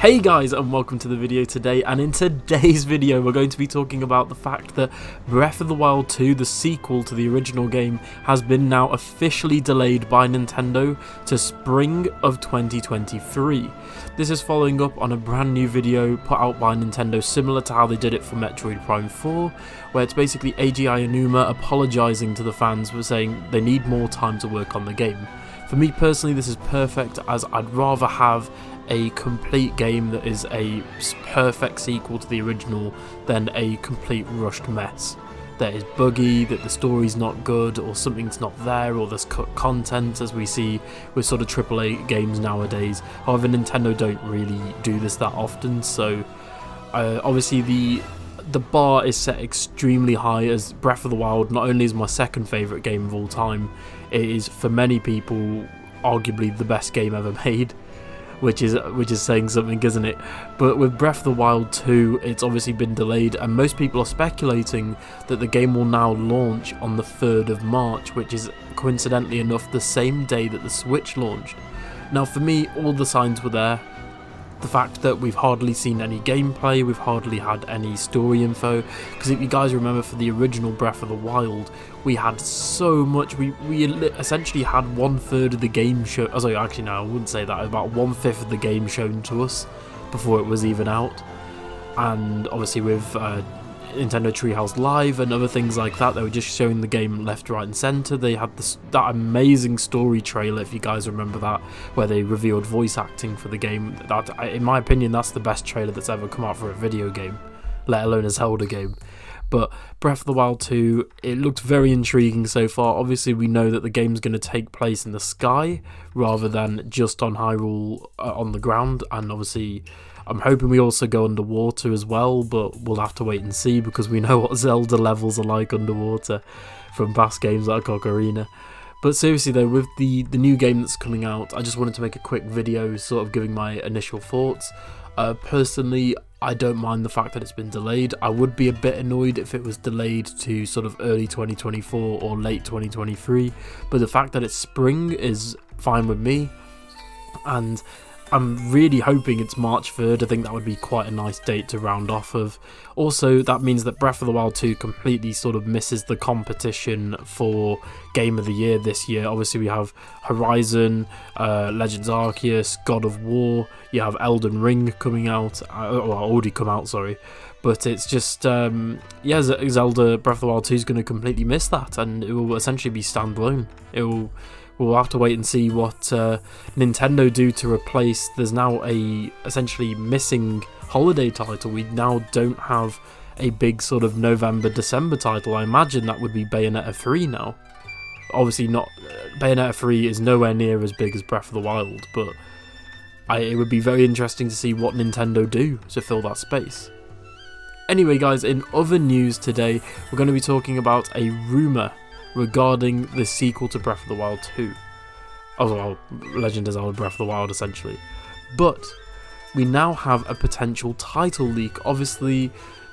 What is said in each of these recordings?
Hey guys, and welcome to the video today, and in today's video we're going to be talking about the fact that Breath of the Wild 2, the sequel to the original game, has been now officially delayed by Nintendo to spring of 2023. This is following up on a brand new video put out by Nintendo similar to how they did it for Metroid Prime 4, where it's basically Eiji Aonuma apologising to the fans for saying they need more time to work on the game. For me personally, this is perfect, as I'd rather have a complete game that is a perfect sequel to the original than a complete rushed mess that is buggy, that the story's not good, or something's not there, or there's cut content, as we see with sort of AAA games nowadays. However, Nintendo don't really do this that often, so obviously the bar is set extremely high, as Breath of the Wild not only is my second favourite game of all time, it is for many people arguably the best game ever made. Which is saying something, isn't it? But with Breath of the Wild 2, it's obviously been delayed, and most people are speculating that the game will now launch on the 3rd of March, which is coincidentally enough the same day that the Switch launched. Now for me, all the signs were there. The fact that we've hardly seen any gameplay, we've hardly had any story info, because if you guys remember, for the original Breath of the Wild, we had so much. We essentially had 1/3 of the game show. Oh, sorry, actually no, I wouldn't say that. About 1/5 of the game shown to us before it was even out, and obviously with Nintendo Treehouse Live and other things like that, they were just showing the game left, right and centre. They had that amazing story trailer, if you guys remember that, where they revealed voice acting for the game. That, in my opinion, that's the best trailer that's ever come out for a video game, let alone a Zelda game. But Breath of the Wild 2, it looked very intriguing so far. Obviously we know that the game's going to take place in the sky rather than just on Hyrule on the ground, and obviously I'm hoping we also go underwater as well, but we'll have to wait and see, because we know what Zelda levels are like underwater from past games like Kakariko. But seriously though, with the new game that's coming out, I just wanted to make a quick video sort of giving my initial thoughts. Personally, I don't mind the fact that it's been delayed. I would be a bit annoyed if it was delayed to sort of early 2024 or late 2023, but the fact that it's spring is fine with me, and I'm really hoping it's March 3rd. I think that would be quite a nice date to round off of. Also, that means that Breath of the Wild 2 completely sort of misses the competition for Game of the Year this year. Obviously, we have Horizon, Legends Arceus, God of War, you have Elden Ring coming out, well, already come out, sorry. But it's just, yeah, Zelda Breath of the Wild 2 is going to completely miss that, and it will essentially be standalone. We'll have to wait and see what Nintendo do to replace. There's now a essentially missing holiday title. We now don't have a big sort of November-December title. I imagine that would be Bayonetta 3 now. Obviously not, Bayonetta 3 is nowhere near as big as Breath of the Wild, but it would be very interesting to see what Nintendo do to fill that space. Anyway guys, in other news today, we're going to be talking about a rumour regarding the sequel to Breath of the Wild 2. Oh, well, Legend of Zelda Breath of the Wild, essentially. But we now have a potential title leak. Obviously,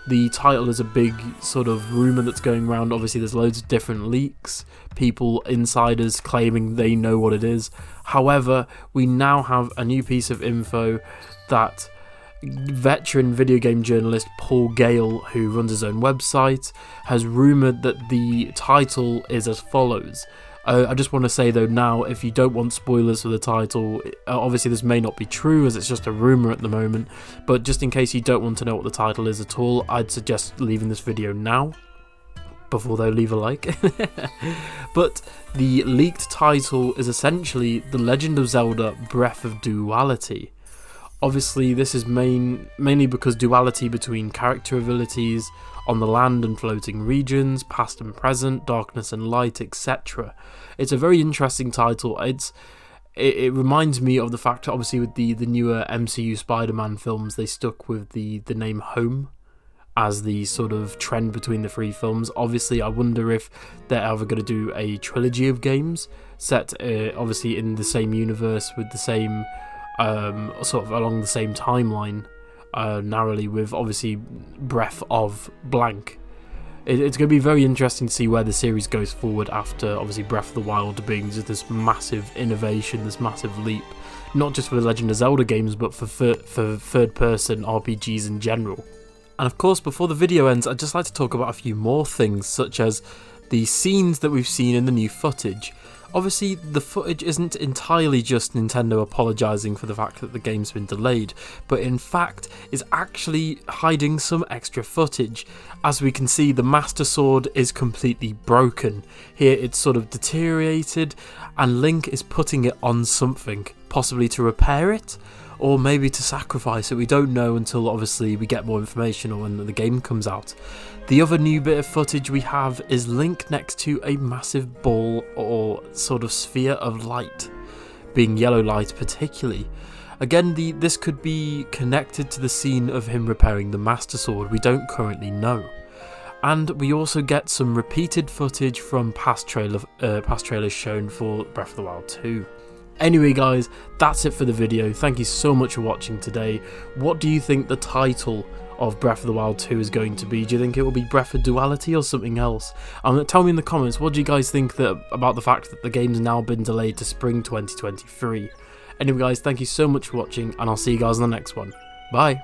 the title is a big sort of rumour that's going around. Obviously, there's loads of different leaks, people, insiders claiming they know what it is. However, we now have a new piece of info that veteran video game journalist Paul Gale, who runs his own website, has rumoured that the title is as follows. I just want to say though now, if you don't want spoilers for the title, obviously this may not be true as it's just a rumour at the moment, but just in case you don't want to know what the title is at all, I'd suggest leaving this video now before they leave a like. But the leaked title is essentially The Legend of Zelda Breath of Duality. Obviously, this is mainly because duality between character abilities on the land and floating regions, past and present, darkness and light, etc. It's a very interesting title. It reminds me of the fact that obviously with the newer MCU Spider-Man films, they stuck with the name Home as the sort of trend between the three films. Obviously, I wonder if they're ever going to do a trilogy of games set obviously in the same universe with the same sort of along the same timeline, narrowly, with obviously Breath of blank. It's going to be very interesting to see where the series goes forward after obviously Breath of the Wild being just this massive innovation, this massive leap not just for the Legend of Zelda games, but for third-person RPGs in general. And of course, before the video ends, I'd just like to talk about a few more things, such as the scenes that we've seen in the new footage. Obviously, the footage isn't entirely just Nintendo apologising for the fact that the game's been delayed, but in fact is actually hiding some extra footage. As we can see, the Master Sword is completely broken. Here it's sort of deteriorated, and Link is putting it on something, possibly to repair it, or maybe to sacrifice it. We don't know until obviously we get more information or when the game comes out. The other new bit of footage we have is Link next to a massive ball or sort of sphere of light, being yellow light particularly. Again, this could be connected to the scene of him repairing the Master Sword. We don't currently know. And we also get some repeated footage from past trailers shown for Breath of the Wild 2. Anyway guys, that's it for the video. Thank you so much for watching today. What do you think the title of Breath of the Wild 2 is going to be? Do you think it will be Breath of Duality or something else? Tell me in the comments, what do you guys think about the fact that the game's now been delayed to spring 2023? Anyway guys, thank you so much for watching, and I'll see you guys in the next one. Bye!